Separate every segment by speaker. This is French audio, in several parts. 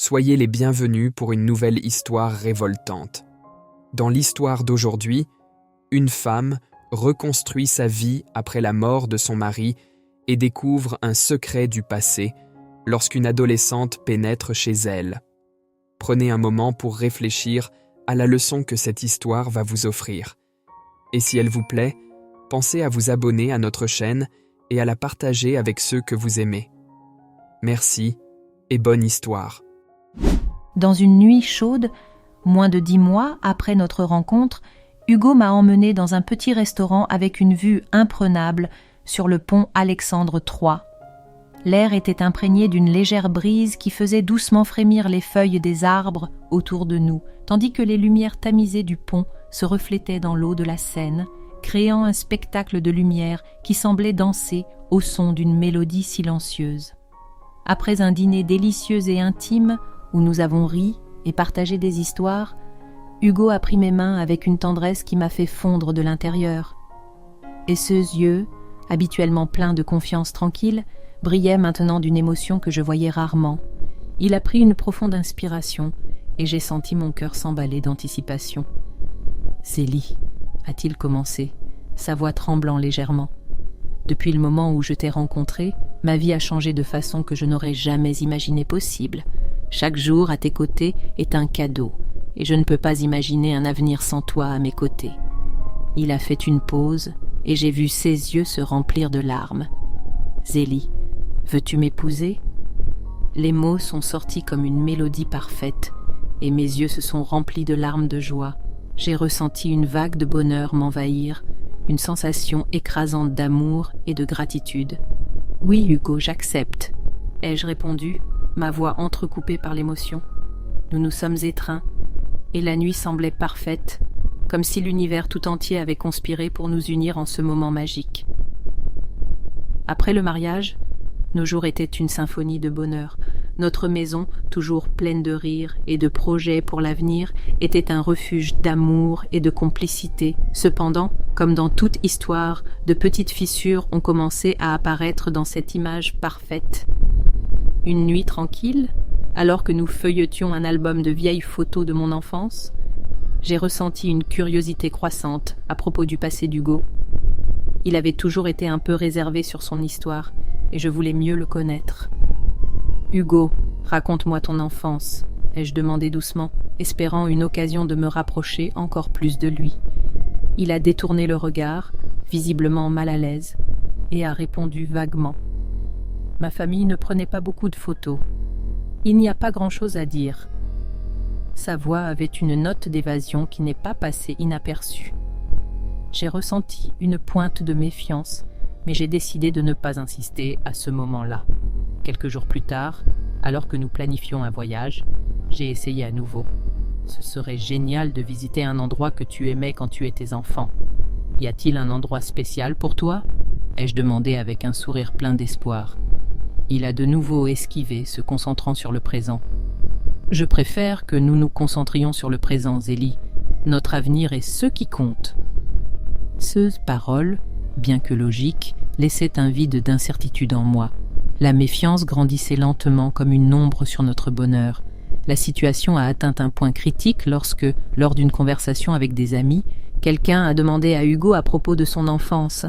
Speaker 1: Soyez les bienvenus pour une nouvelle histoire révoltante. Dans l'histoire d'aujourd'hui, une femme reconstruit sa vie après la mort de son mari et découvre un secret du passé lorsqu'une adolescente pénètre chez elle. Prenez un moment pour réfléchir à la leçon que cette histoire va vous offrir. Et si elle vous plaît, pensez à vous abonner à notre chaîne et à la partager avec ceux que vous aimez. Merci et bonne histoire.
Speaker 2: Dans une nuit chaude, moins de 10 mois après notre rencontre, Hugo m'a emmené dans un petit restaurant avec une vue imprenable sur le pont Alexandre III. L'air était imprégné d'une légère brise qui faisait doucement frémir les feuilles des arbres autour de nous, tandis que les lumières tamisées du pont se reflétaient dans l'eau de la Seine, créant un spectacle de lumière qui semblait danser au son d'une mélodie silencieuse. Après un dîner délicieux et intime, où nous avons ri et partagé des histoires, Hugo a pris mes mains avec une tendresse qui m'a fait fondre de l'intérieur. Et ses yeux, habituellement pleins de confiance tranquille, brillaient maintenant d'une émotion que je voyais rarement. Il a pris une profonde inspiration et j'ai senti mon cœur s'emballer d'anticipation. « Zélie » a-t-il commencé, sa voix tremblant légèrement. « Depuis le moment où je t'ai rencontrée, ma vie a changé de façon que je n'aurais jamais imaginé possible. Chaque jour à tes côtés est un cadeau, et je ne peux pas imaginer un avenir sans toi à mes côtés. » Il a fait une pause, et j'ai vu ses yeux se remplir de larmes. « Zélie, veux-tu m'épouser ?» Les mots sont sortis comme une mélodie parfaite, et mes yeux se sont remplis de larmes de joie. J'ai ressenti une vague de bonheur m'envahir, une sensation écrasante d'amour et de gratitude. « Oui, Hugo, j'accepte », ai-je répondu, ma voix entrecoupée par l'émotion. Nous nous sommes étreints, et la nuit semblait parfaite, comme si l'univers tout entier avait conspiré pour nous unir en ce moment magique. Après le mariage, nos jours étaient une symphonie de bonheur. Notre maison, toujours pleine de rires et de projets pour l'avenir, était un refuge d'amour et de complicité. Cependant, comme dans toute histoire, de petites fissures ont commencé à apparaître dans cette image parfaite. Une nuit tranquille, alors que nous feuilletions un album de vieilles photos de mon enfance, j'ai ressenti une curiosité croissante à propos du passé d'Hugo. Il avait toujours été un peu réservé sur son histoire, et je voulais mieux le connaître. « Hugo, raconte-moi ton enfance », ai-je demandé doucement, espérant une occasion de me rapprocher encore plus de lui. Il a détourné le regard, visiblement mal à l'aise, et a répondu vaguement. Ma famille ne prenait pas beaucoup de photos. Il n'y a pas grand-chose à dire. Sa voix avait une note d'évasion qui n'est pas passée inaperçue. J'ai ressenti une pointe de méfiance, mais j'ai décidé de ne pas insister à ce moment-là. Quelques jours plus tard, alors que nous planifions un voyage, j'ai essayé à nouveau. Ce serait génial de visiter un endroit que tu aimais quand tu étais enfant. Y a-t-il un endroit spécial pour toi ? Ai-je demandé avec un sourire plein d'espoir. Il a de nouveau esquivé, se concentrant sur le présent. Je préfère que nous nous concentrions sur le présent, Zélie. Notre avenir est ce qui compte. Ces paroles, bien que logiques, laissaient un vide d'incertitude en moi. La méfiance grandissait lentement comme une ombre sur notre bonheur. La situation a atteint un point critique lorsque, lors d'une conversation avec des amis, quelqu'un a demandé à Hugo à propos de son enfance.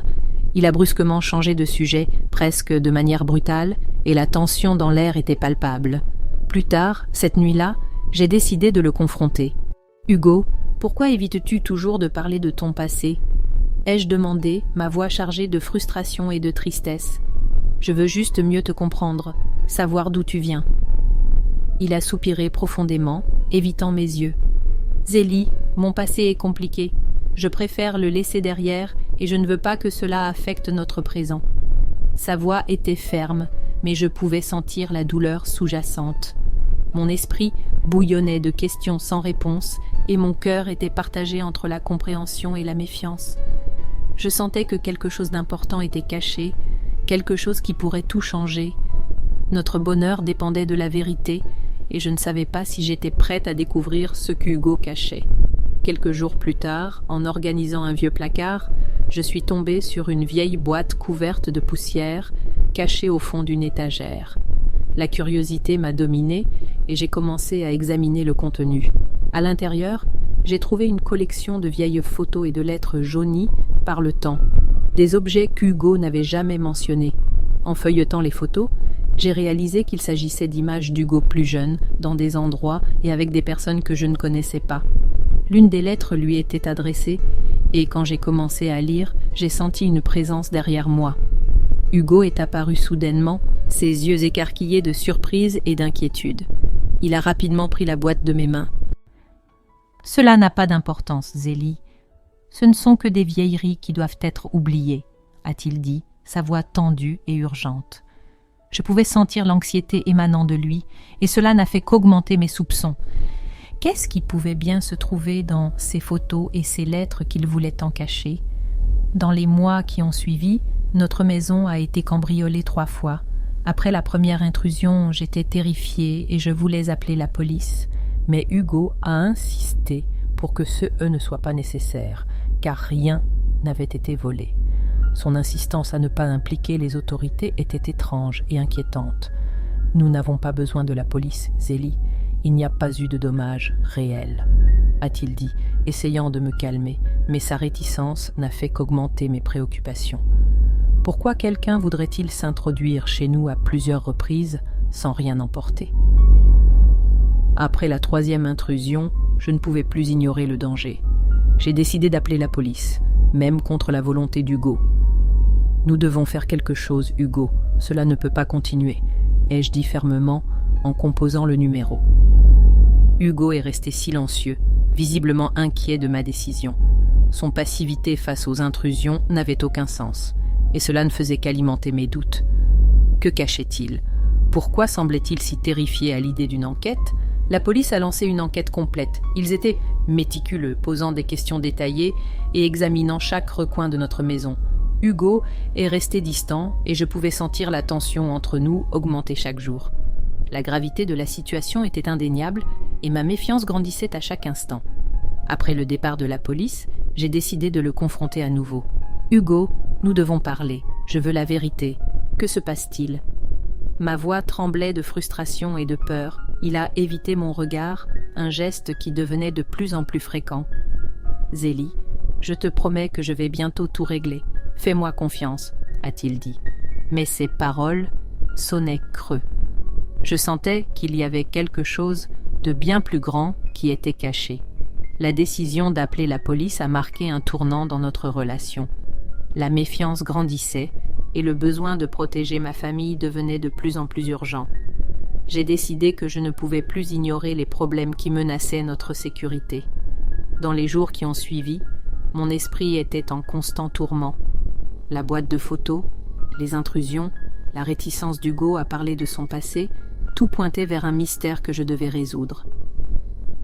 Speaker 2: Il a brusquement changé de sujet, presque de manière brutale, et la tension dans l'air était palpable. Plus tard, cette nuit-là, j'ai décidé de le confronter. « Hugo, pourquoi évites-tu toujours de parler de ton passé ?» ai-je demandé, ma voix chargée de frustration et de tristesse. « Je veux juste mieux te comprendre, savoir d'où tu viens. » Il a soupiré profondément, évitant mes yeux. « Zélie, mon passé est compliqué. Je préfère le laisser derrière et je ne veux pas que cela affecte notre présent. » Sa voix était ferme, mais je pouvais sentir la douleur sous-jacente. Mon esprit bouillonnait de questions sans réponse et mon cœur était partagé entre la compréhension et la méfiance. Je sentais que quelque chose d'important était caché, quelque chose qui pourrait tout changer. Notre bonheur dépendait de la vérité et je ne savais pas si j'étais prête à découvrir ce qu'Hugo cachait. Quelques jours plus tard, en organisant un vieux placard, je suis tombée sur une vieille boîte couverte de poussière, cachée au fond d'une étagère.
Speaker 3: La curiosité m'a dominée et j'ai commencé à examiner le contenu. À l'intérieur, j'ai trouvé une collection de vieilles photos et de lettres jaunies par le temps, des objets qu'Hugo n'avait jamais mentionnés. En feuilletant les photos, j'ai réalisé qu'il s'agissait d'images d'Hugo plus jeune, dans des endroits et avec des personnes que je ne connaissais pas. L'une des lettres lui était adressée, et quand j'ai commencé à lire, j'ai senti une présence derrière moi. Hugo est apparu soudainement, ses yeux écarquillés de surprise et d'inquiétude. Il a rapidement pris la boîte de mes mains.
Speaker 2: « Cela n'a pas d'importance, Zélie. Ce ne sont que des vieilleries qui doivent être oubliées, » a-t-il dit, sa voix tendue et urgente. Je pouvais sentir l'anxiété émanant de lui, et cela n'a fait qu'augmenter mes soupçons. Qu'est-ce qui pouvait bien se trouver dans ces photos et ces lettres qu'il voulait tant cacher? Dans les mois qui ont suivi, notre maison a été cambriolée 3 fois. Après la première intrusion, j'étais terrifiée et je voulais appeler la police. Mais Hugo a insisté pour que ce « ne soit pas nécessaire, car rien n'avait été volé. Son insistance à ne pas impliquer les autorités était étrange et inquiétante. « Nous n'avons pas besoin de la police, Zélie. Il n'y a pas eu de dommages réels, » a-t-il dit, essayant de me calmer, mais sa réticence n'a fait qu'augmenter mes préoccupations. Pourquoi quelqu'un voudrait-il s'introduire chez nous à plusieurs reprises sans rien emporter? Après la 3e intrusion, je ne pouvais plus ignorer le danger. J'ai décidé d'appeler la police, même contre la volonté d'Hugo. « Nous devons faire quelque chose, Hugo. Cela ne peut pas continuer, » ai-je dit fermement en composant le numéro. Hugo est resté silencieux, visiblement inquiet de ma décision. Son passivité face aux intrusions n'avait aucun sens, et cela ne faisait qu'alimenter mes doutes. Que cachait-il? Pourquoi semblait-il si terrifié à l'idée d'une enquête? La police a lancé une enquête complète. Ils étaient méticuleux, posant des questions détaillées et examinant chaque recoin de notre maison. Hugo est resté distant et je pouvais sentir la tension entre nous augmenter chaque jour. La gravité de la situation était indéniable et ma méfiance grandissait à chaque instant. Après le départ de la police, j'ai décidé de le confronter à nouveau. « Hugo, nous devons parler. Je veux la vérité. Que se passe-t-il » Ma voix tremblait de frustration et de peur. Il a évité mon regard, un geste qui devenait de plus en plus fréquent. « Zélie, je te promets que je vais bientôt tout régler. Fais-moi confiance, » a-t-il dit. Mais ses paroles sonnaient creux. Je sentais qu'il y avait quelque chose de bien plus grand qui était caché. La décision d'appeler la police a marqué un tournant dans notre relation. La méfiance grandissait et le besoin de protéger ma famille devenait de plus en plus urgent. J'ai décidé que je ne pouvais plus ignorer les problèmes qui menaçaient notre sécurité. Dans les jours qui ont suivi, mon esprit était en constant tourment. La boîte de photos, les intrusions, la réticence d'Hugo à parler de son passé, tout pointait vers un mystère que je devais résoudre.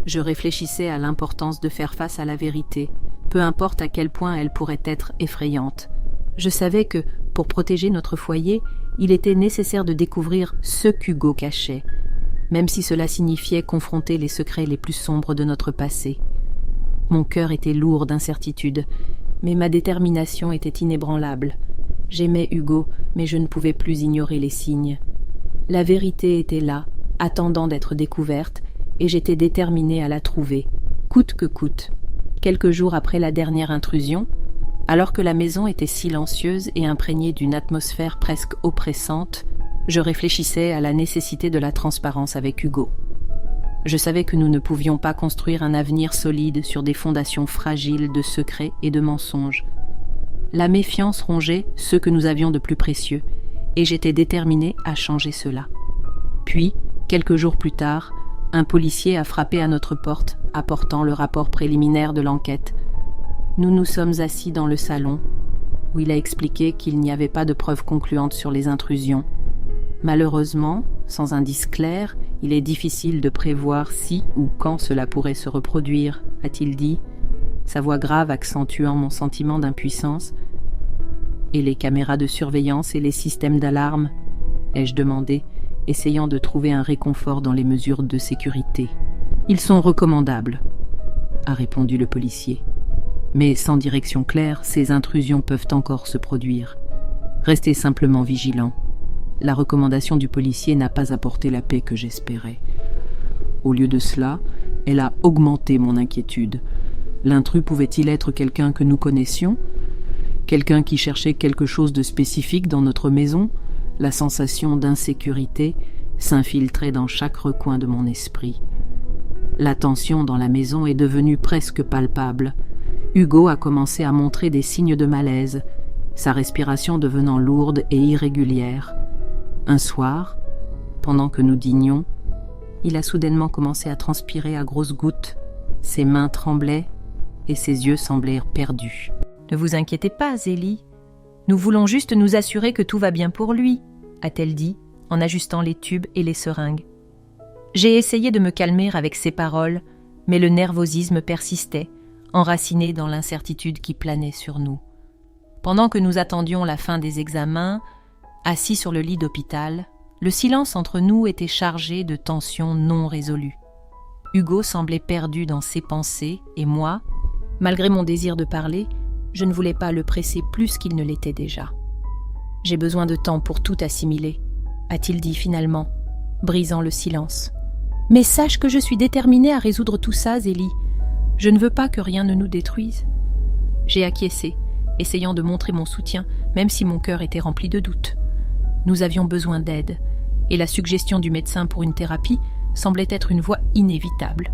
Speaker 2: Je réfléchissais à l'importance de faire face à la vérité, peu importe à quel point elle pourrait être effrayante. Je savais que, pour protéger notre foyer, il était nécessaire de découvrir ce qu'Hugo cachait, même si cela signifiait confronter les secrets les plus sombres de notre passé. Mon cœur était lourd d'incertitude, mais ma détermination était inébranlable. J'aimais Hugo, mais je ne pouvais plus ignorer les signes. La vérité était là, attendant d'être découverte, et j'étais déterminée à la trouver, coûte que coûte. Quelques jours après la dernière intrusion, alors que la maison était silencieuse et imprégnée d'une atmosphère presque oppressante, je réfléchissais à la nécessité de la transparence avec Hugo. Je savais que nous ne pouvions pas construire un avenir solide sur des fondations fragiles de secrets et de mensonges. La méfiance rongeait ce que nous avions de plus précieux, et j'étais déterminée à changer cela. Puis, quelques jours plus tard, un policier a frappé à notre porte, apportant le rapport préliminaire de l'enquête. Nous nous sommes assis dans le salon, où il a expliqué qu'il n'y avait pas de preuves concluantes sur les intrusions. Malheureusement, sans indice clair, il est difficile de prévoir si ou quand cela pourrait se reproduire, a-t-il dit, sa voix grave accentuant mon sentiment d'impuissance. « Et les caméras de surveillance et les systèmes d'alarme ?» ai-je demandé, essayant de trouver un réconfort dans les mesures de sécurité. « Ils sont recommandables, » a répondu le policier. « Mais sans direction claire, ces intrusions peuvent encore se produire. Restez simplement vigilants. »
Speaker 3: La recommandation du policier n'a pas apporté la paix que j'espérais. Au lieu de cela, elle a augmenté mon inquiétude. L'intrus pouvait-il être quelqu'un que nous connaissions ? Quelqu'un qui cherchait quelque chose de spécifique dans notre maison ? La sensation d'insécurité s'infiltrait dans chaque recoin de mon esprit. La tension dans la maison est devenue presque palpable. Hugo a commencé à montrer des signes de malaise, sa respiration devenant lourde et irrégulière. Un soir, pendant que nous dînions, il a soudainement commencé à transpirer à grosses gouttes. Ses mains tremblaient et ses yeux semblaient perdus.
Speaker 2: « Ne vous inquiétez pas, Zélie. Nous voulons juste nous assurer que tout va bien pour lui, » a-t-elle dit, en ajustant les tubes et les seringues. J'ai essayé de me calmer avec ces paroles, mais le nervosisme persistait, enraciné dans l'incertitude qui planait sur nous. Pendant que nous attendions la fin des examens, assis sur le lit d'hôpital, le silence entre nous était chargé de tensions non résolues. Hugo semblait perdu dans ses pensées et moi, malgré mon désir de parler, je ne voulais pas le presser plus qu'il ne l'était déjà. « J'ai besoin de temps pour tout assimiler », a-t-il dit finalement, brisant le silence. « Mais sache que je suis déterminée à résoudre tout ça, Zélie. Je ne veux pas que rien ne nous détruise. » J'ai acquiescé, essayant de montrer mon soutien, même si mon cœur était rempli de doutes. Nous avions besoin d'aide, et la suggestion du médecin pour une thérapie semblait être une voie inévitable.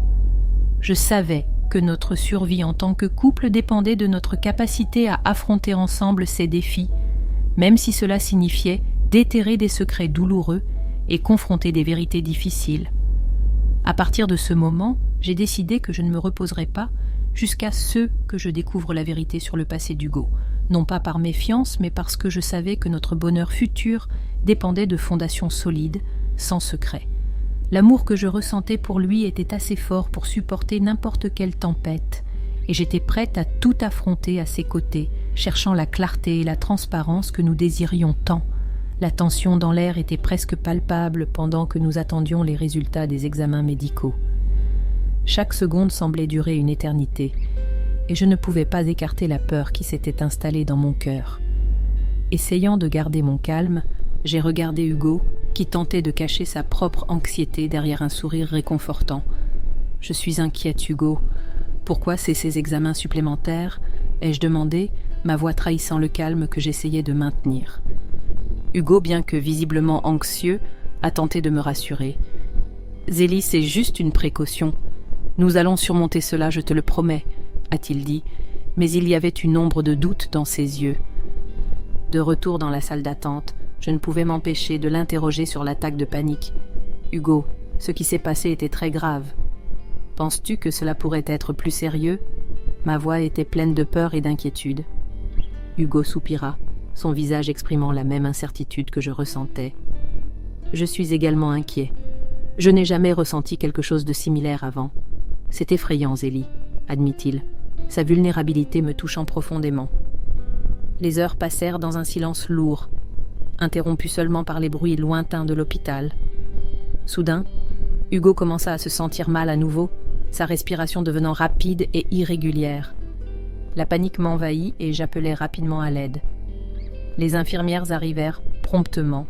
Speaker 2: Je savais que notre survie en tant que couple dépendait de notre capacité à affronter ensemble ces défis, même si cela signifiait déterrer des secrets douloureux et confronter des vérités difficiles. À partir de ce moment, j'ai décidé que je ne me reposerais pas jusqu'à ce que je découvre la vérité sur le passé d'Hugo, non pas par méfiance, mais parce que je savais que notre bonheur futur dépendait de fondations solides, sans secret. L'amour que je ressentais pour lui était assez fort pour supporter n'importe quelle tempête, et j'étais prête à tout affronter à ses côtés, cherchant la clarté et la transparence que nous désirions tant. La tension dans l'air était presque palpable pendant que nous attendions les résultats des examens médicaux. Chaque seconde semblait durer une éternité, et je ne pouvais pas écarter la peur qui s'était installée dans mon cœur. Essayant de garder mon calme, j'ai regardé Hugo, qui tentait de cacher sa propre anxiété derrière un sourire réconfortant. « Je suis inquiète, Hugo. Pourquoi ces examens supplémentaires ?» ai-je demandé, ma voix trahissant le calme que j'essayais de maintenir. Hugo, bien que visiblement anxieux, a tenté de me rassurer. « Zélie, c'est juste une précaution. Nous allons surmonter cela, je te le promets, » a-t-il dit, mais il y avait une ombre de doute dans ses yeux. De retour dans la salle d'attente, je ne pouvais m'empêcher de l'interroger sur l'attaque de panique. « Hugo, ce qui s'est passé était très grave. Penses-tu que cela pourrait être plus sérieux ?» Ma voix était pleine de peur et d'inquiétude. Hugo soupira, son visage exprimant la même incertitude que je ressentais. « Je suis également inquiet. Je n'ai jamais ressenti quelque chose de similaire avant. C'est effrayant, Zélie, admit-il, sa vulnérabilité me touchant profondément. » Les heures passèrent dans un silence lourd, interrompu seulement par les bruits lointains de l'hôpital. Soudain, Hugo commença à se sentir mal à nouveau, sa respiration devenant rapide et irrégulière. La panique m'envahit et j'appelai rapidement à l'aide. Les infirmières arrivèrent promptement,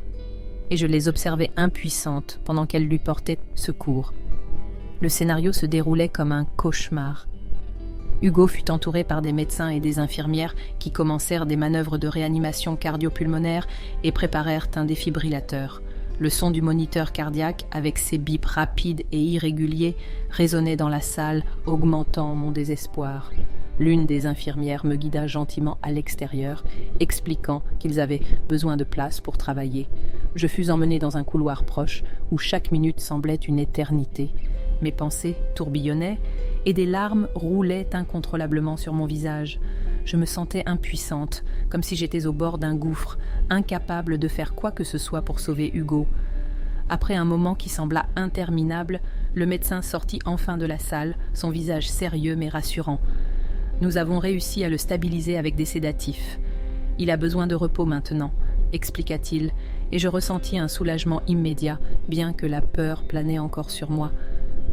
Speaker 2: et je les observais impuissantes pendant qu'elles lui portaient secours. Le scénario se déroulait comme un cauchemar. Hugo fut entouré par des médecins et des infirmières qui commencèrent des manœuvres de réanimation cardio-pulmonaire et préparèrent un défibrillateur. Le son du moniteur cardiaque, avec ses bips rapides et irréguliers, résonnait dans la salle, augmentant mon désespoir. L'une des infirmières me guida gentiment à l'extérieur, expliquant qu'ils avaient besoin de place pour travailler. Je fus emmenée dans un couloir proche, où chaque minute semblait une éternité. Mes pensées tourbillonnaient, et des larmes roulaient incontrôlablement sur mon visage. Je me sentais impuissante, comme si j'étais au bord d'un gouffre, incapable de faire quoi que ce soit pour sauver Hugo. Après un moment qui sembla interminable, le médecin sortit enfin de la salle, son visage sérieux mais rassurant. Nous avons réussi à le stabiliser avec des sédatifs. Il a besoin de repos maintenant, expliqua-t-il, et je ressentis un soulagement immédiat, bien que la peur planait encore sur moi.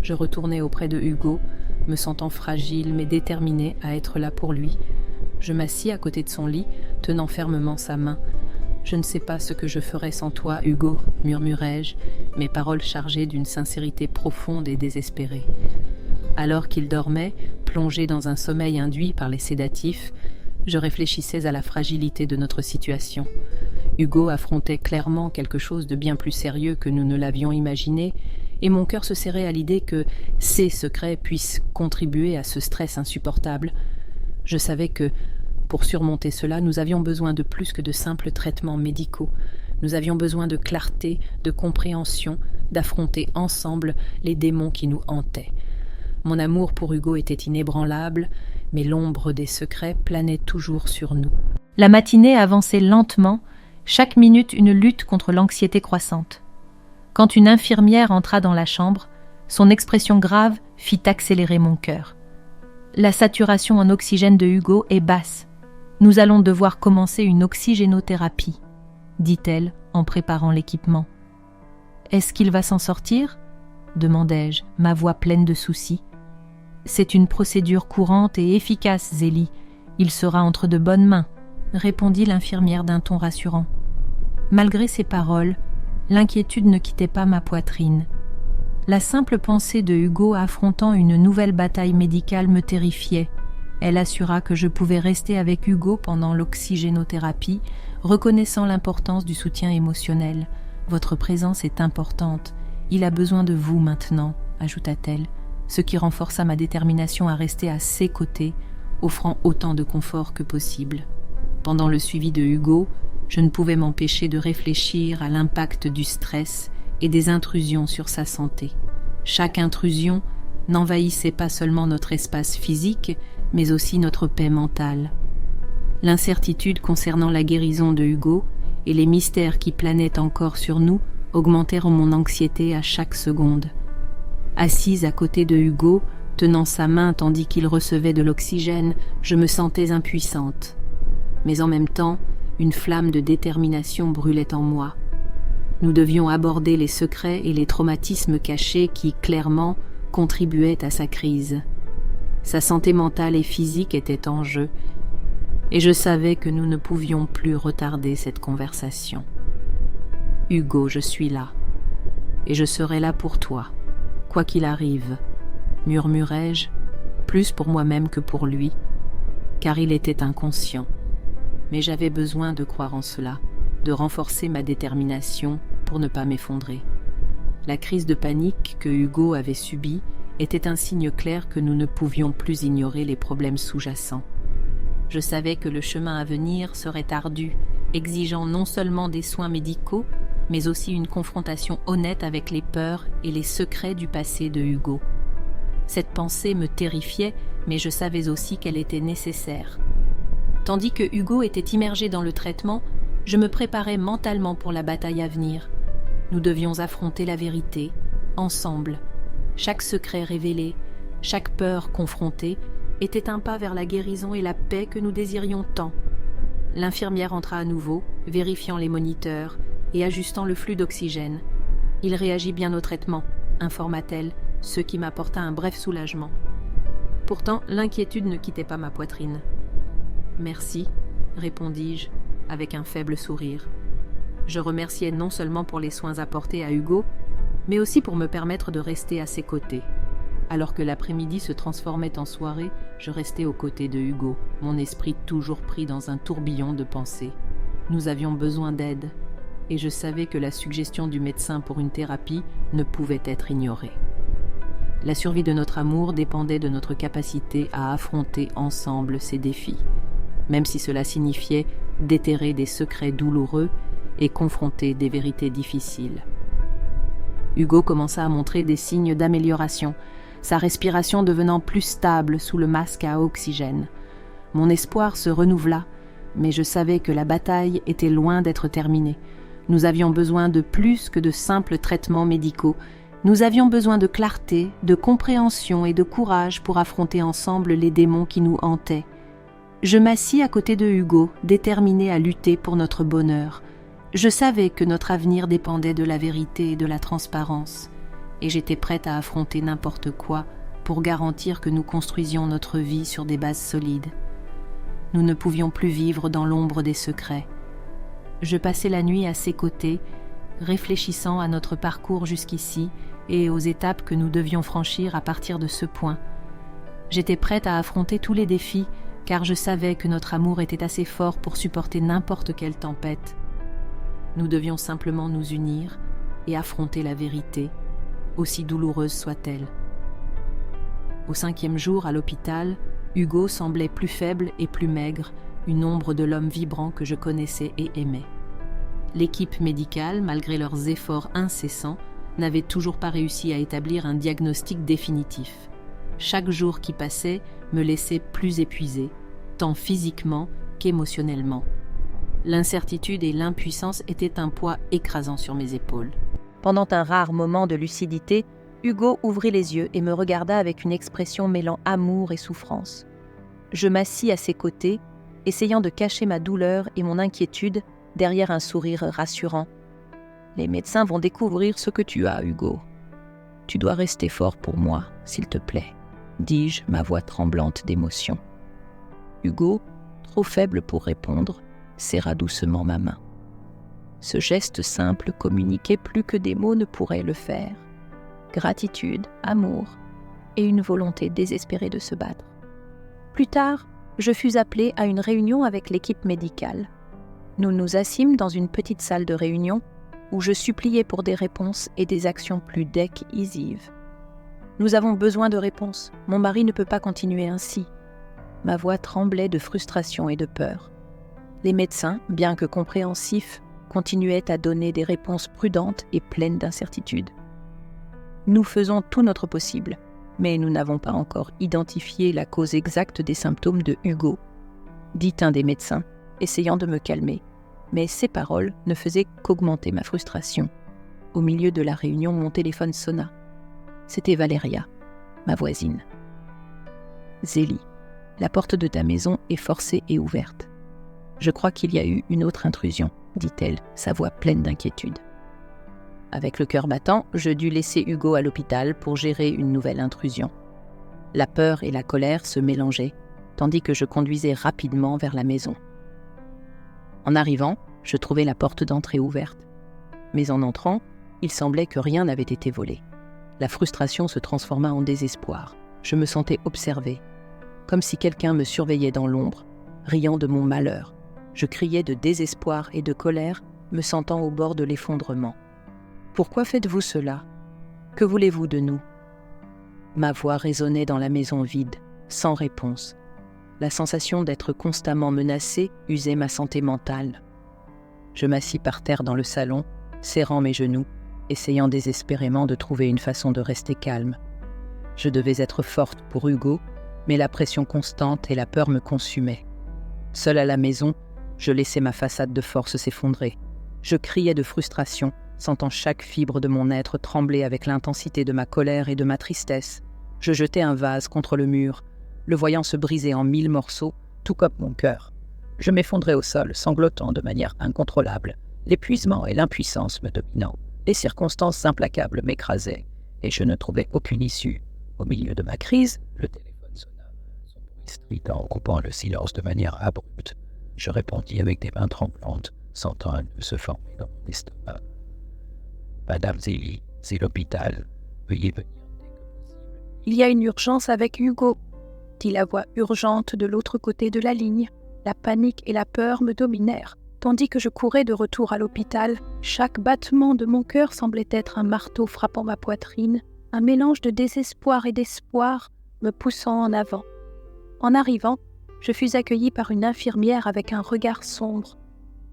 Speaker 2: Je retournai auprès de Hugo, me sentant fragile mais déterminée à être là pour lui. Je m'assis à côté de son lit, tenant fermement sa main.
Speaker 3: Je ne sais pas ce que je ferais sans toi, Hugo, murmurai-je, mes paroles chargées d'une sincérité profonde et désespérée. Alors qu'il dormait, plongé dans un sommeil induit par les sédatifs, je réfléchissais à la fragilité de notre situation. Hugo affrontait clairement quelque chose de bien plus sérieux que nous ne l'avions imaginé, et mon cœur se serrait à l'idée que ses secrets puissent contribuer à ce stress insupportable. Je savais que, pour surmonter cela, nous avions besoin de plus que de simples traitements médicaux. Nous avions besoin de clarté, de compréhension, d'affronter ensemble les démons qui nous hantaient. Mon amour pour Hugo était inébranlable, mais l'ombre des secrets planait toujours sur nous.
Speaker 2: La matinée avançait lentement, chaque minute une lutte contre l'anxiété croissante. Quand une infirmière entra dans la chambre, son expression grave fit accélérer mon cœur. La saturation en oxygène de Hugo est basse. Nous allons devoir commencer une oxygénothérapie, dit-elle en préparant l'équipement. Est-ce qu'il va s'en sortir ? Demandai-je, ma voix pleine de soucis. C'est une procédure courante et efficace, Zélie. Il sera entre de bonnes mains, répondit l'infirmière d'un ton rassurant. Malgré ces paroles, l'inquiétude ne quittait pas ma poitrine. La simple pensée de Hugo affrontant une nouvelle bataille médicale me terrifiait. Elle assura que je pouvais rester avec Hugo pendant l'oxygénothérapie, reconnaissant l'importance du soutien émotionnel. « Votre présence est importante. Il a besoin de vous maintenant », ajouta-t-elle, ce qui renforça ma détermination à rester à ses côtés, offrant autant de confort que possible. Pendant le suivi de Hugo, je ne pouvais m'empêcher de réfléchir à l'impact du stress et des intrusions sur sa santé. Chaque intrusion n'envahissait pas seulement notre espace physique, mais aussi notre paix mentale. L'incertitude concernant la guérison de Hugo et les mystères qui planaient encore sur nous augmentèrent mon anxiété à chaque seconde. Assise à côté de Hugo, tenant sa main tandis qu'il recevait de l'oxygène, je me sentais impuissante. Mais en même temps, une flamme de détermination brûlait en moi. Nous devions aborder les secrets et les traumatismes cachés qui, clairement, contribuaient à sa crise. Sa santé mentale et physique était en jeu, et je savais que nous ne pouvions plus retarder cette conversation. « Hugo, je suis là, et je serai là pour toi, quoi qu'il arrive, » murmurai-je, plus pour moi-même que pour lui, car il était inconscient. Mais j'avais besoin de croire en cela, de renforcer ma détermination pour ne pas m'effondrer. La crise de panique que Hugo avait subie était un signe clair que nous ne pouvions plus ignorer les problèmes sous-jacents. Je savais que le chemin à venir serait ardu, exigeant non seulement des soins médicaux, mais aussi une confrontation honnête avec les peurs et les secrets du passé de Hugo. Cette pensée me terrifiait, mais je savais aussi qu'elle était nécessaire. Tandis que Hugo était immergé dans le traitement, je me préparais mentalement pour la bataille à venir. Nous devions affronter la vérité, ensemble. Chaque secret révélé, chaque peur confrontée, était un pas vers la guérison et la paix que nous désirions tant. L'infirmière entra à nouveau, vérifiant les moniteurs et ajustant le flux d'oxygène. « Il réagit bien au traitement », informa-t-elle, ce qui m'apporta un bref soulagement. Pourtant, l'inquiétude ne quittait pas ma poitrine. « Merci », répondis-je, avec un faible sourire. Je remerciais non seulement pour les soins apportés à Hugo, mais aussi pour me permettre de rester à ses côtés. Alors que l'après-midi se transformait en soirée, je restais aux côtés de Hugo, mon esprit toujours pris dans un tourbillon de pensées. Nous avions besoin d'aide, et je savais que la suggestion du médecin pour une thérapie ne pouvait être ignorée. La survie de notre amour dépendait de notre capacité à affronter ensemble ces défis, même si cela signifiait déterrer des secrets douloureux et confronter des vérités difficiles. Hugo commença à montrer des signes d'amélioration, sa respiration devenant plus stable sous le masque à oxygène. Mon espoir se renouvela, mais je savais que la bataille était loin d'être terminée. Nous avions besoin de plus que de simples traitements médicaux. Nous avions besoin de clarté, de compréhension et de courage pour affronter ensemble les démons qui nous hantaient. Je m'assis à côté de Hugo, déterminé à lutter pour notre bonheur. Je savais que notre avenir dépendait de la vérité et de la transparence, et j'étais prête à affronter n'importe quoi pour garantir que nous construisions notre vie sur des bases solides. Nous ne pouvions plus vivre dans l'ombre des secrets. Je passais la nuit à ses côtés, réfléchissant à notre parcours jusqu'ici et aux étapes que nous devions franchir à partir de ce point. J'étais prête à affronter tous les défis, car je savais que notre amour était assez fort pour supporter n'importe quelle tempête. Nous devions simplement nous unir et affronter la vérité, aussi douloureuse soit-elle. Au 5e jour à l'hôpital, Hugo semblait plus faible et plus maigre, une ombre de l'homme vibrant que je connaissais et aimais. L'équipe médicale, malgré leurs efforts incessants, n'avait toujours pas réussi à établir un diagnostic définitif. Chaque jour qui passait me laissait plus épuisée, tant physiquement qu'émotionnellement. L'incertitude et l'impuissance étaient un poids écrasant sur mes épaules.
Speaker 3: Pendant un rare moment de lucidité, Hugo ouvrit les yeux et me regarda avec une expression mêlant amour et souffrance. Je m'assis à ses côtés, essayant de cacher ma douleur et mon inquiétude derrière un sourire rassurant. « Les médecins vont découvrir ce que tu as, Hugo. Tu dois rester fort pour moi, s'il te plaît, » dis-je, ma voix tremblante d'émotion. Hugo, trop faible pour répondre, serra doucement ma main. Ce geste simple communiquait plus que des mots ne pourraient le faire. Gratitude, amour et une volonté désespérée de se battre. Plus tard, je fus appelée à une réunion avec l'équipe médicale. Nous nous assîmes dans une petite salle de réunion où je suppliais pour des réponses et des actions plus décisives. Nous avons besoin de réponses. Mon mari ne peut pas continuer ainsi. Ma voix tremblait de frustration et de peur. Les médecins, bien que compréhensifs, continuaient à donner des réponses prudentes et pleines d'incertitude. Nous faisons tout notre possible, mais nous n'avons pas encore identifié la cause exacte des symptômes de Hugo, dit un des médecins, essayant de me calmer. Mais ces paroles ne faisaient qu'augmenter ma frustration. Au milieu de la réunion, mon téléphone sonna. C'était Valéria, ma voisine. « Zélie, la porte de ta maison est forcée et ouverte. Je crois qu'il y a eu une autre intrusion, dit-elle, sa voix pleine d'inquiétude. Avec le cœur battant, je dus laisser Hugo à l'hôpital pour gérer une nouvelle intrusion. La peur et la colère se mélangeaient, tandis que je conduisais rapidement vers la maison. En arrivant, je trouvai la porte d'entrée ouverte. Mais en entrant, il semblait que rien n'avait été volé. La frustration se transforma en désespoir. Je me sentais observée, comme si quelqu'un me surveillait dans l'ombre, riant de mon malheur. Je criais de désespoir et de colère, me sentant au bord de l'effondrement. « Pourquoi faites-vous cela? Que voulez-vous de nous ?» Ma voix résonnait dans la maison vide, sans réponse. La sensation d'être constamment menacée usait ma santé mentale. Je m'assis par terre dans le salon, serrant mes genoux, essayant désespérément de trouver une façon de rester calme. Je devais être forte pour Hugo, mais la pression constante et la peur me consumaient. Seule à la maison, je laissais ma façade de force s'effondrer. Je criais de frustration, sentant chaque fibre de mon être trembler avec l'intensité de ma colère et de ma tristesse. Je jetai un vase contre le mur, le voyant se briser en 1000 morceaux, tout comme mon cœur. Je m'effondrais au sol, sanglotant de manière incontrôlable, l'épuisement et l'impuissance me dominant. Les circonstances implacables m'écrasaient, et je ne trouvais aucune issue. Au milieu de ma crise, le téléphone sonna, son bruit strident coupant le silence de manière abrupte. Je répondis avec des mains tremblantes, sentant un nœud se former dans mon estomac. « Madame Zélie, c'est l'hôpital. Veuillez venir dès que possible. » «
Speaker 4: Il y a une urgence avec Hugo, » dit la voix urgente de l'autre côté de la ligne. La panique et la peur me dominèrent. Tandis que je courais de retour à l'hôpital, chaque battement de mon cœur semblait être un marteau frappant ma poitrine, un mélange de désespoir et d'espoir me poussant en avant. En arrivant, je fus accueillie par une infirmière avec un regard sombre.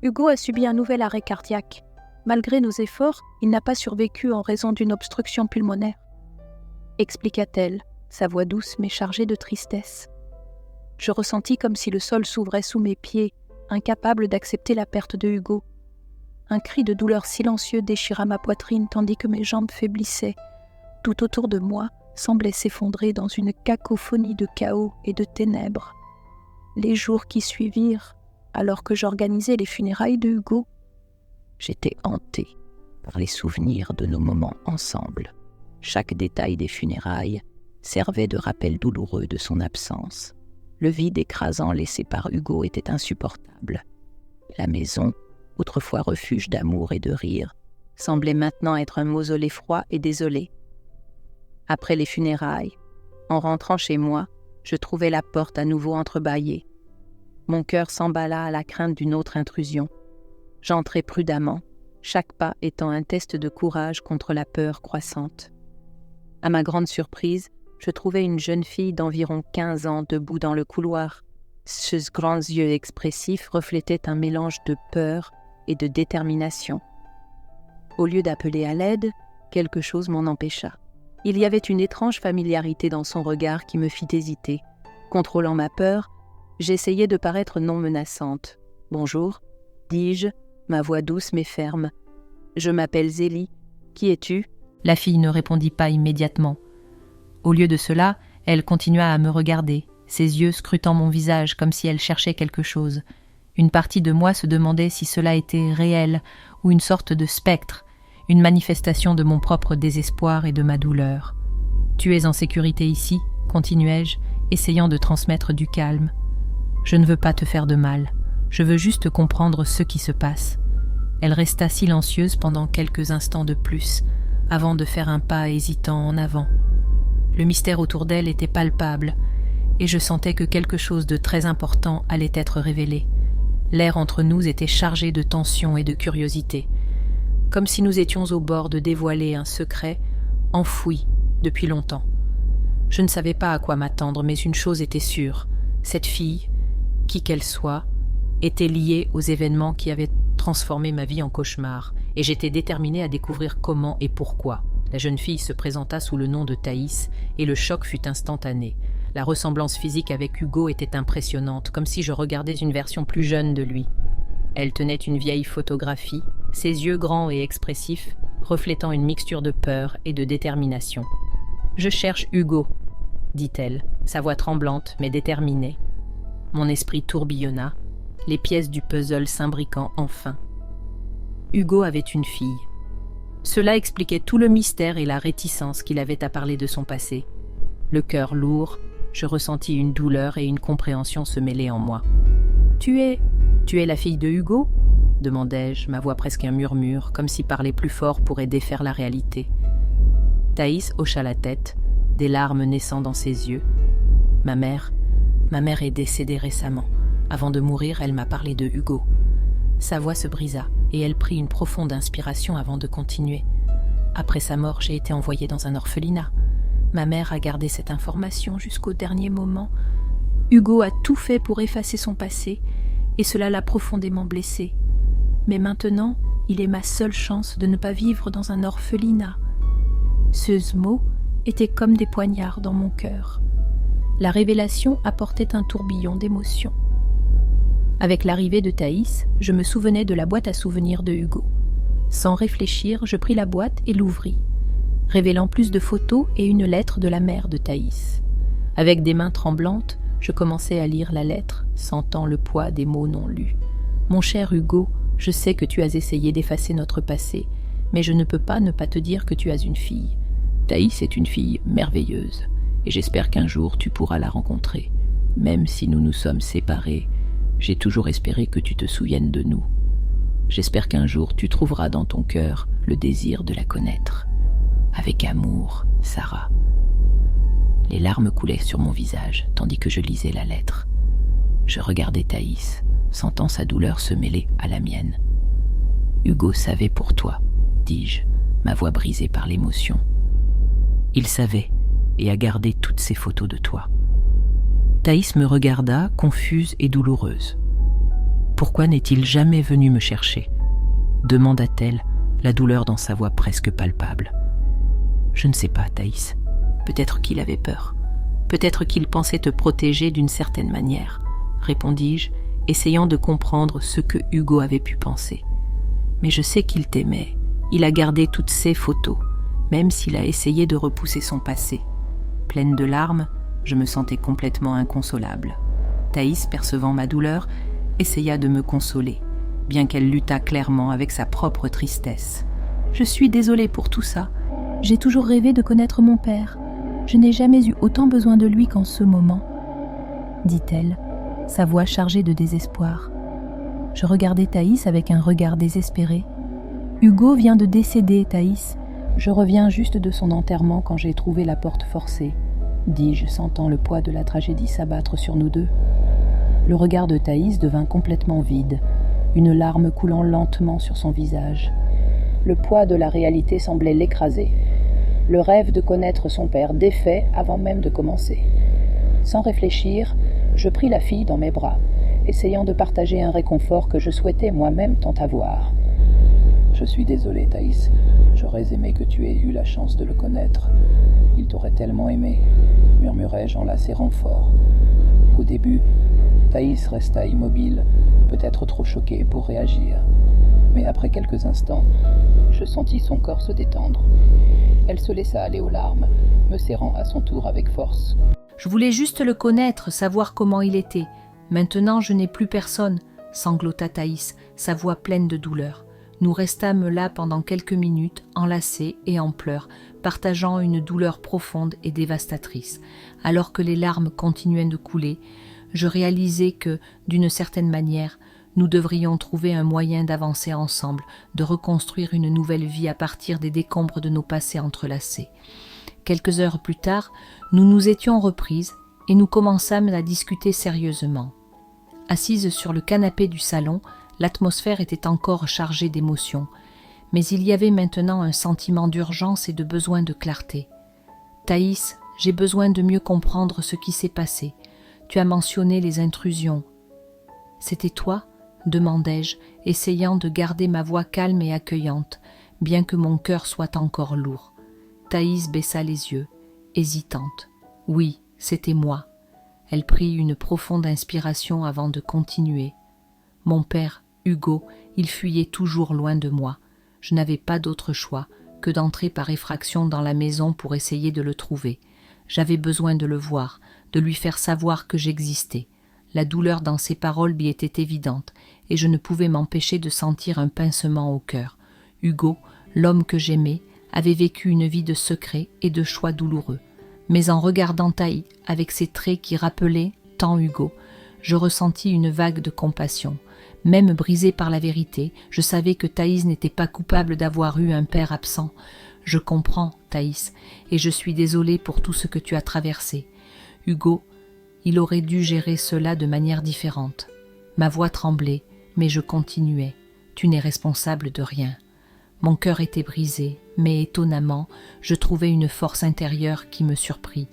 Speaker 4: Hugo a subi un nouvel arrêt cardiaque. Malgré nos efforts, il n'a pas survécu en raison d'une obstruction pulmonaire, expliqua-t-elle, sa voix douce mais chargée de tristesse. Je ressentis comme si le sol s'ouvrait sous mes pieds, incapable d'accepter la perte de Hugo. Un cri de douleur silencieux déchira ma poitrine tandis que mes jambes faiblissaient. Tout autour de moi semblait s'effondrer dans une cacophonie de chaos et de ténèbres. Les jours qui suivirent, alors que j'organisais les funérailles de Hugo, j'étais hantée par les souvenirs de nos moments ensemble. Chaque détail des funérailles servait de rappel douloureux de son absence. Le vide écrasant laissé par Hugo était insupportable. La maison
Speaker 3: autrefois refuge d'amour et de rire, semblait maintenant être un mausolée froid et désolé. Après les funérailles, en rentrant chez moi, je trouvai la porte à nouveau entrebâillée. Mon cœur s'emballa à la crainte d'une autre intrusion. J'entrai prudemment, chaque pas étant un test de courage contre la peur croissante. À ma grande surprise, je trouvai une jeune fille d'environ 15 ans debout dans le couloir. Ses grands yeux expressifs reflétaient un mélange de peur et de détermination. Au lieu d'appeler à l'aide, quelque chose m'en empêcha. Il y avait une étrange familiarité dans son regard qui me fit hésiter. Contrôlant ma peur, j'essayai de paraître non menaçante. « Bonjour », dis-je, ma voix douce mais ferme. « Je m'appelle Zélie. Qui es-tu »
Speaker 2: La fille ne répondit pas immédiatement. Au lieu de cela, elle continua à me regarder, ses yeux scrutant mon visage comme si elle cherchait quelque chose. Une partie de moi se demandait si cela était réel ou une sorte de spectre, une manifestation de mon propre désespoir et de ma douleur. « Tu es en sécurité ici », continuai-je, essayant de transmettre du calme. « Je ne veux pas te faire de mal, je veux juste comprendre ce qui se passe. » Elle resta silencieuse pendant quelques instants de plus, avant de faire un pas hésitant en avant. Le mystère autour d'elle était palpable, et je sentais que quelque chose de très important allait être révélé. L'air entre nous était chargé de tension et de curiosité, comme si nous étions au bord de dévoiler un secret enfoui depuis longtemps. Je ne savais pas à quoi m'attendre, mais une chose était sûre, cette fille, qui qu'elle soit, était liée aux événements qui avaient transformé ma vie en cauchemar, et j'étais déterminée à découvrir comment et pourquoi. La jeune fille se présenta sous le nom de Thaïs, et le choc fut instantané. La ressemblance physique avec Hugo était impressionnante, comme si je regardais une version plus jeune de lui. Elle tenait une vieille photographie, ses yeux grands et expressifs, reflétant une mixture de peur et de détermination. « Je cherche Hugo », dit-elle, sa voix tremblante mais déterminée. Mon esprit tourbillonna, les pièces du puzzle s'imbriquant enfin. Hugo avait une fille. Cela expliquait tout le mystère et la réticence qu'il avait à parler de son passé. Le cœur lourd, je ressentis une douleur et une compréhension se mêler en moi. « Tu es la fille de Hugo ?» demandai-je, ma voix presque un murmure, comme si parler plus fort pourrait défaire la réalité. Thaïs hocha la tête, des larmes naissant dans ses yeux. Ma mère est décédée récemment. Avant de mourir, elle m'a parlé de Hugo. Sa voix se brisa, et elle prit une profonde inspiration avant de continuer. Après sa mort, j'ai été envoyée dans un orphelinat. Ma mère a gardé cette information jusqu'au dernier moment. Hugo a tout fait pour effacer son passé, et cela l'a profondément blessé. Mais maintenant, il est ma seule chance de ne pas vivre dans un orphelinat. Ces mots étaient comme des poignards dans mon cœur. La révélation apportait un tourbillon d'émotions. Avec l'arrivée de Thaïs, je me souvenais de la boîte à souvenirs de Hugo. Sans réfléchir, je pris la boîte et l'ouvris, révélant plus de photos et une lettre de la mère de Thaïs. Avec des mains tremblantes, je commençai à lire la lettre, sentant le poids des mots non lus. « Mon cher Hugo, je sais que tu as essayé d'effacer notre passé, mais je ne peux pas ne pas te dire que tu as une fille. Thaïs est une fille merveilleuse, et j'espère qu'un jour tu pourras la rencontrer. Même si nous nous sommes séparés, j'ai toujours espéré que tu te souviennes de nous. J'espère qu'un jour tu trouveras dans ton cœur le désir de la connaître. Avec amour, Sarah. » Les larmes coulaient sur mon visage, tandis que je lisais la lettre. Je regardais Thaïs, sentant sa douleur se mêler à la mienne. « Hugo savait pour toi, » dis-je, ma voix brisée par l'émotion. « Il savait, et a gardé toutes ces photos de toi. » Thaïs me regarda, confuse et douloureuse. « Pourquoi n'est-il jamais venu me chercher ?» demanda-t-elle, la douleur dans sa voix presque palpable. « Je ne sais pas, Thaïs. Peut-être qu'il avait peur. Peut-être qu'il pensait te protéger d'une certaine manière, » répondis-je, essayant de comprendre ce que Hugo avait pu penser. « Mais je sais qu'il t'aimait. Il a gardé toutes ces photos, même s'il a essayé de repousser son passé. » Pleine de larmes, je me sentais complètement inconsolable. Thaïs, percevant ma douleur, essaya de me consoler, bien qu'elle luttât clairement avec sa propre tristesse. « Je suis désolée pour tout ça. J'ai toujours rêvé de connaître mon père. Je n'ai jamais eu autant besoin de lui qu'en ce moment, » dit-elle, sa voix chargée de désespoir. « Je regardais Thaïs avec un regard désespéré. « Hugo vient de décéder, Thaïs. » «
Speaker 3: Je reviens juste de son enterrement quand j'ai trouvé la porte forcée, dis-je, sentant le poids de la tragédie s'abattre sur nous deux. Le regard de Thaïs devint complètement vide, une larme coulant lentement sur son visage. Le poids de la réalité semblait l'écraser. Le rêve de connaître son père défait avant même de commencer. Sans réfléchir, je pris la fille dans mes bras, essayant de partager un réconfort que je souhaitais moi-même tant avoir. « Je suis désolé, Thaïs. J'aurais aimé que tu aies eu la chance de le connaître. Il t'aurait tellement aimé, murmurai-je en la serrant fort. Au début, Thaïs resta immobile, peut-être trop choquée pour réagir. Mais après quelques instants, je sentis son corps se détendre. Elle se laissa aller aux larmes, me serrant à son tour avec force.
Speaker 2: « Je voulais juste le connaître, savoir comment il était. Maintenant, je n'ai plus personne, » sanglota Thaïs, sa voix pleine de douleur. Nous restâmes là pendant quelques minutes, enlacés et en pleurs, partageant une douleur profonde et dévastatrice. Alors que les larmes continuaient de couler, je réalisais que, d'une certaine manière, nous devrions trouver un moyen d'avancer ensemble, de reconstruire une nouvelle vie à partir des décombres de nos passés entrelacés. Quelques heures plus tard, nous nous étions reprises et nous commençâmes à discuter sérieusement. Assise sur le canapé du salon, l'atmosphère était encore chargée d'émotions, mais il y avait maintenant un sentiment d'urgence et de besoin de clarté. « Thaïs, j'ai besoin de mieux comprendre ce qui s'est passé. Tu as mentionné les intrusions. »« C'était toi ?» demandai-je, essayant de garder ma voix calme et accueillante, bien que mon cœur soit encore lourd. Thaïs baissa les yeux, hésitante. « Oui, c'était moi. » Elle prit une profonde inspiration avant de continuer. « Mon père, Hugo, il fuyait toujours loin de moi. Je n'avais pas d'autre choix que d'entrer par effraction dans la maison pour essayer de le trouver. J'avais besoin de le voir, de lui faire savoir que j'existais. La douleur dans ses paroles lui était évidente, et je ne pouvais m'empêcher de sentir un pincement au cœur. Hugo, l'homme que j'aimais, avait vécu une vie de secrets et de choix douloureux. Mais en regardant Thaïs, avec ses traits qui rappelaient tant Hugo, je ressentis une vague de compassion. Même brisée par la vérité, je savais que Thaïs n'était pas coupable d'avoir eu un père absent. Je comprends, Thaïs, et je suis désolée pour tout ce que tu as traversé. Hugo, il aurait dû gérer cela de manière différente. Ma voix tremblait, mais je continuais. Tu n'es responsable de rien. Mon cœur était brisé, mais étonnamment, je trouvais une force intérieure qui me surprit.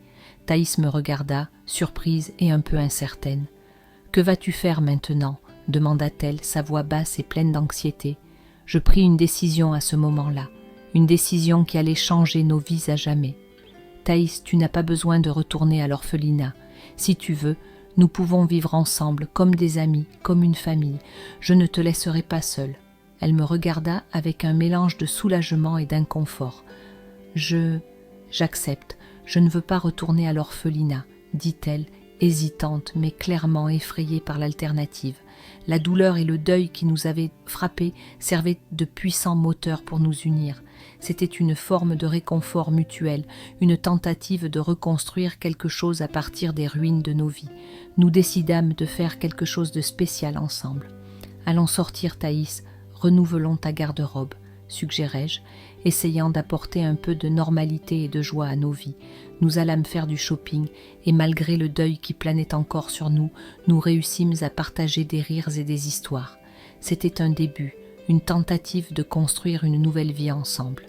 Speaker 2: Thaïs me regarda, surprise et un peu incertaine. « Que vas-tu faire maintenant ?» demanda-t-elle, sa voix basse et pleine d'anxiété. Je pris une décision à ce moment-là, une décision qui allait changer nos vies à jamais. Thaïs, tu n'as pas besoin de retourner à l'orphelinat. Si tu veux, nous pouvons vivre ensemble, comme des amis, comme une famille. Je ne te laisserai pas seule. Elle me regarda avec un mélange de soulagement et d'inconfort. J'accepte, je ne veux pas retourner à l'orphelinat, dit-elle, hésitante mais clairement effrayée par l'alternative. La douleur et le deuil qui nous avaient frappés servaient de puissants moteurs pour nous unir. C'était une forme de réconfort mutuel, une tentative de reconstruire quelque chose à partir des ruines de nos vies. Nous décidâmes de faire quelque chose de spécial ensemble. « Allons sortir, Thaïs, renouvelons ta garde-robe », suggérai-je, essayant d'apporter un peu de normalité et de joie à nos vies. Nous allâmes faire du shopping et malgré le deuil qui planait encore sur nous, nous réussîmes à partager des rires et des histoires. C'était un début, une tentative de construire une nouvelle vie ensemble.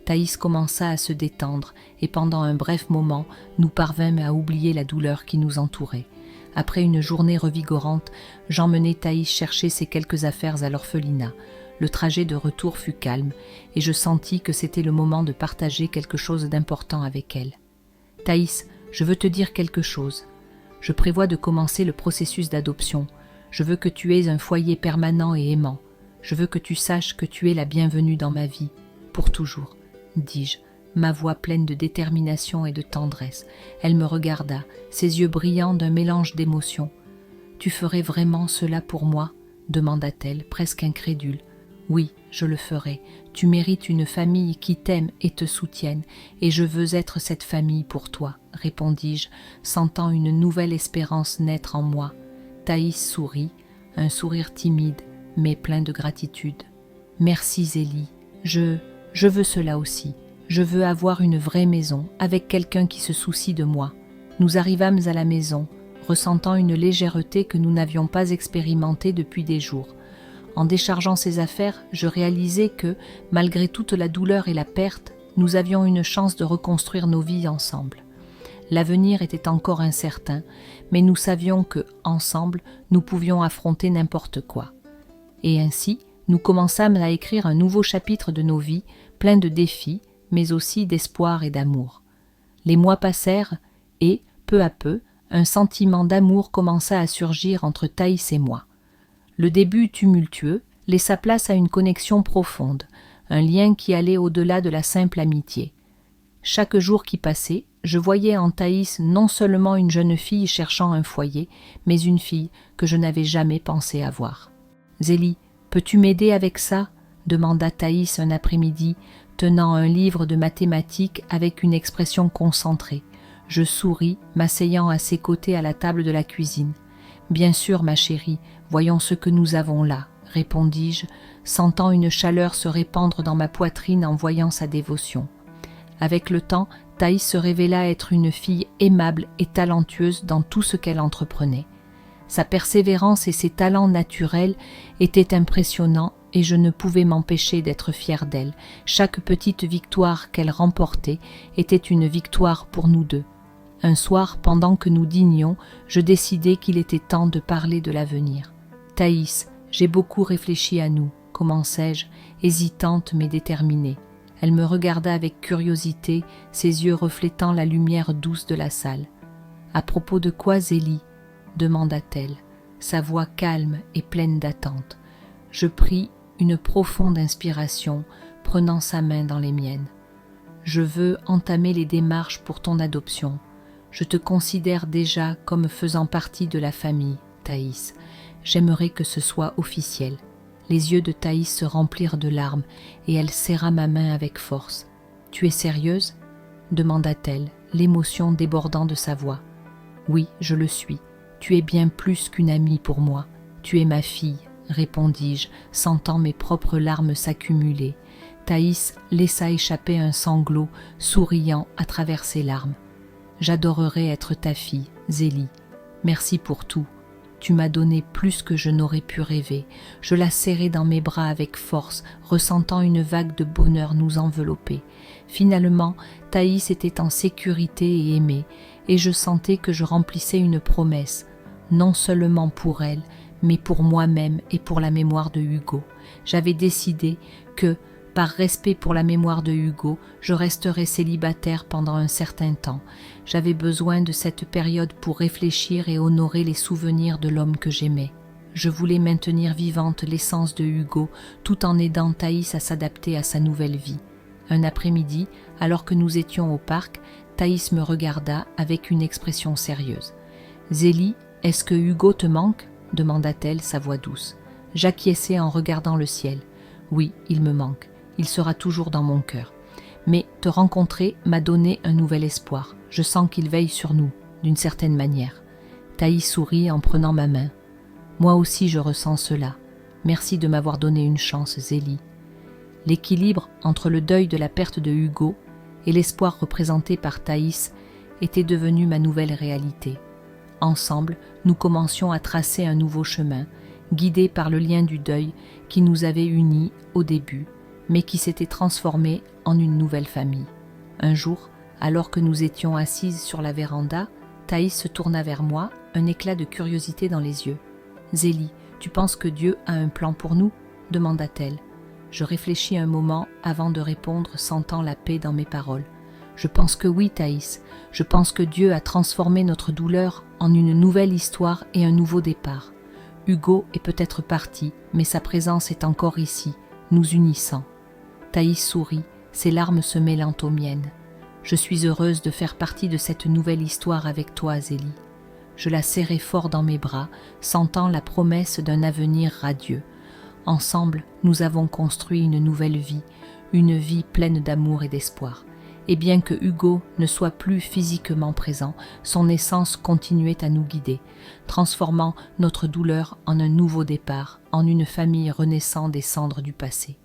Speaker 2: Thaïs commença à se détendre et pendant un bref moment, nous parvînmes à oublier la douleur qui nous entourait. Après une journée revigorante, j'emmenai Thaïs chercher ses quelques affaires à l'orphelinat. Le trajet de retour fut calme et je sentis que c'était le moment de partager quelque chose d'important avec elle. « Thaïs, je veux te dire quelque chose. Je prévois de commencer le processus d'adoption. Je veux que tu aies un foyer permanent et aimant. Je veux que tu saches que tu es la bienvenue dans ma vie, pour toujours, » dis-je, ma voix pleine de détermination et de tendresse. Elle me regarda, ses yeux brillants d'un mélange d'émotions. « Tu ferais vraiment cela pour moi ?» demanda-t-elle, presque incrédule. « Oui, je le ferai. Tu mérites une famille qui t'aime et te soutienne, et je veux être cette famille pour toi, » répondis-je, sentant une nouvelle espérance naître en moi. Thaïs sourit, un sourire timide, mais plein de gratitude. Merci Zélie, je veux cela aussi. Je veux avoir une vraie maison, avec quelqu'un qui se soucie de moi. Nous arrivâmes à la maison, ressentant une légèreté que nous n'avions pas expérimentée depuis des jours. En déchargeant ces affaires, je réalisais que, malgré toute la douleur et la perte, nous avions une chance de reconstruire nos vies ensemble. L'avenir était encore incertain, mais nous savions que, ensemble, nous pouvions affronter n'importe quoi. Et ainsi, nous commençâmes à écrire un nouveau chapitre de nos vies, plein de défis, mais aussi d'espoir et d'amour. Les mois passèrent et, peu à peu, un sentiment d'amour commença à surgir entre Thaïs et moi. Le début tumultueux laissa place à une connexion profonde, un lien qui allait au-delà de la simple amitié. Chaque jour qui passait, je voyais en Thaïs non seulement une jeune fille cherchant un foyer, mais une fille que je n'avais jamais pensé avoir. « Zélie, peux-tu m'aider avec ça ?» demanda Thaïs un après-midi, tenant un livre de mathématiques avec une expression concentrée. Je souris, m'asseyant à ses côtés à la table de la cuisine. « Bien sûr, ma chérie, voyons ce que nous avons là, » répondis-je, sentant une chaleur se répandre dans ma poitrine en voyant sa dévotion. Avec le temps, Thaïs se révéla être une fille aimable et talentueuse dans tout ce qu'elle entreprenait. Sa persévérance et ses talents naturels étaient impressionnants et je ne pouvais m'empêcher d'être fière d'elle. Chaque petite victoire qu'elle remportait était une victoire pour nous deux. Un soir, pendant que nous dînions, je décidai qu'il était temps de parler de l'avenir. « Thaïs, j'ai beaucoup réfléchi à nous, » commençai-je, hésitante mais déterminée. Elle me regarda avec curiosité, ses yeux reflétant la lumière douce de la salle. « À propos de quoi, Zélie ?» demanda-t-elle, sa voix calme et pleine d'attente. Je pris une profonde inspiration, prenant sa main dans les miennes. « Je veux entamer les démarches pour ton adoption. Je te considère déjà comme faisant partie de la famille, Thaïs. J'aimerais que ce soit officiel. » Les yeux de Thaïs se remplirent de larmes et elle serra ma main avec force. « Tu es sérieuse ?» demanda-t-elle, l'émotion débordant de sa voix. « Oui, je le suis. Tu es bien plus qu'une amie pour moi. Tu es ma fille, » répondis-je, sentant mes propres larmes s'accumuler. Thaïs laissa échapper un sanglot, souriant à travers ses larmes. « J'adorerais être ta fille, Zélie. Merci pour tout. Tu m'as donné plus que je n'aurais pu rêver. » Je la serrai dans mes bras avec force, ressentant une vague de bonheur nous envelopper. Finalement, Thaïs était en sécurité et aimée, et je sentais que je remplissais une promesse, non seulement pour elle, mais pour moi-même et pour la mémoire de Hugo. J'avais décidé que, par respect pour la mémoire de Hugo, je resterais célibataire pendant un certain temps. J'avais besoin de cette période pour réfléchir et honorer les souvenirs de l'homme que j'aimais. Je voulais maintenir vivante l'essence de Hugo, tout en aidant Thaïs à s'adapter à sa nouvelle vie. Un après-midi, alors que nous étions au parc, Thaïs me regarda avec une expression sérieuse. « Zélie, est-ce que Hugo te manque ?» demanda-t-elle, sa voix douce. J'acquiesçai en regardant le ciel. « Oui, il me manque. Il sera toujours dans mon cœur. Mais te rencontrer m'a donné un nouvel espoir. Je sens qu'il veille sur nous, d'une certaine manière. » Thaïs sourit en prenant ma main. « Moi aussi je ressens cela. Merci de m'avoir donné une chance, Zélie. » L'équilibre entre le deuil de la perte de Hugo et l'espoir représenté par Thaïs était devenu ma nouvelle réalité. Ensemble, nous commencions à tracer un nouveau chemin, guidés par le lien du deuil qui nous avait unis au début, mais qui s'était transformé en une nouvelle famille. Un jour, alors que nous étions assises sur la véranda, Thaïs se tourna vers moi, un éclat de curiosité dans les yeux. « Zélie, tu penses que Dieu a un plan pour nous ?» demanda-t-elle. Je réfléchis un moment avant de répondre, sentant la paix dans mes paroles. « Je pense que oui, Thaïs. Je pense que Dieu a transformé notre douleur en une nouvelle histoire et un nouveau départ. Hugo est peut-être parti, mais sa présence est encore ici, nous unissant. » Thaïs sourit, ses larmes se mêlant aux miennes. « Je suis heureuse de faire partie de cette nouvelle histoire avec toi, Zélie. » Je la serrai fort dans mes bras, sentant la promesse d'un avenir radieux. Ensemble, nous avons construit une nouvelle vie, une vie pleine d'amour et d'espoir. Et bien que Hugo ne soit plus physiquement présent, son essence continuait à nous guider, transformant notre douleur en un nouveau départ, en une famille renaissant des cendres du passé.